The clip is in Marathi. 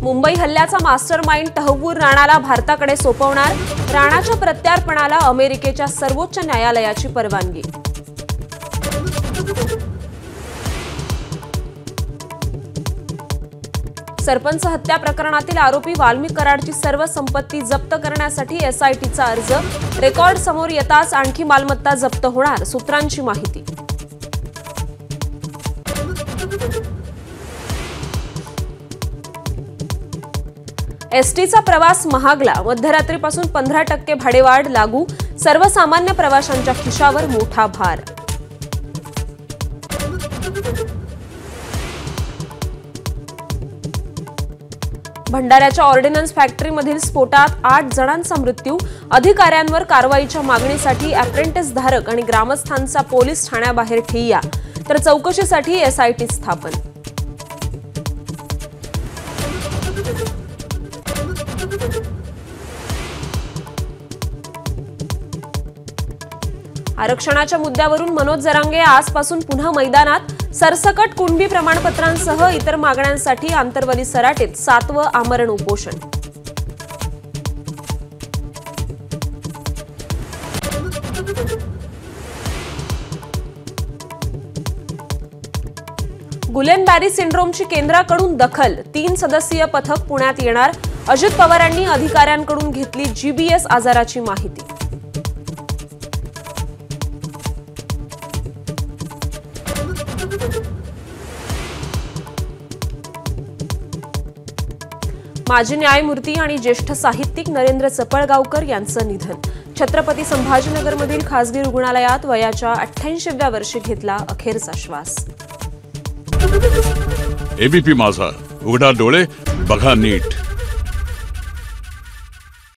मुंबई हल्ल्याचा मास्टरमाइंड तहव्वूर राणाला भारताकडे सोपवणार, राणाच्या प्रत्यार्पणाला अमेरिकेच्या सर्वोच्च न्यायालयाची परवानगी। सरपंच हत्या प्रकरणातील आरोपी वाल्मिक कराडची सर्व संपत्ती जप्त करण्यासाठी एसआयटीचा अर्ज, रेकॉर्ड समोर येताच आणखी मालमत्ता जप्त होणार, सूत्रांची माहिती। एसटीचा प्रवास महागला, मध्यरात्रीपासून 15% भाडेवाढ लागू, सर्वसामान्य प्रवाशांच्या खिशावर मोठा भार। भंडाऱ्याच्या ऑर्डिनन्स फॅक्टरीमधील स्फोटात 8 जणांचा मृत्यू, अधिकाऱ्यांवर कारवाईच्या मागणीसाठी अप्रेंटिस धारक आणि ग्रामस्थांचा पोलीस ठाण्याबाहेर ठिय्या, तर चौकशीसाठी एसआयटी स्थापन। आरक्षणाच्या मुद्द्यावरून मनोज जरांगे आजपासून पुन्हा मैदानात, सरसकट कुणबी प्रमाणपत्रांसह इतर मागण्यांसाठी आंतरवली सराटीत 7वं आमरण उपोषण। गुलेन-बॅरी सिंड्रोमची केंद्राकडून दखल, 3 सदस्यीय पथक पुण्यात येणार, अजित पवारांनी अधिकाऱ्यांकडून घेतली जीबीएस आजाराची माहिती। माजी न्यायमूर्ती आणि ज्येष्ठ साहित्यिक नरेंद्र चपळगावकर यांचं निधन, छत्रपती संभाजीनगरमधील खासगी रुग्णालयात वयाच्या 88व्या वर्षी घेतला अखेरचा श्वास। एबीपी माझा, उघडा डोळे बघा नीट।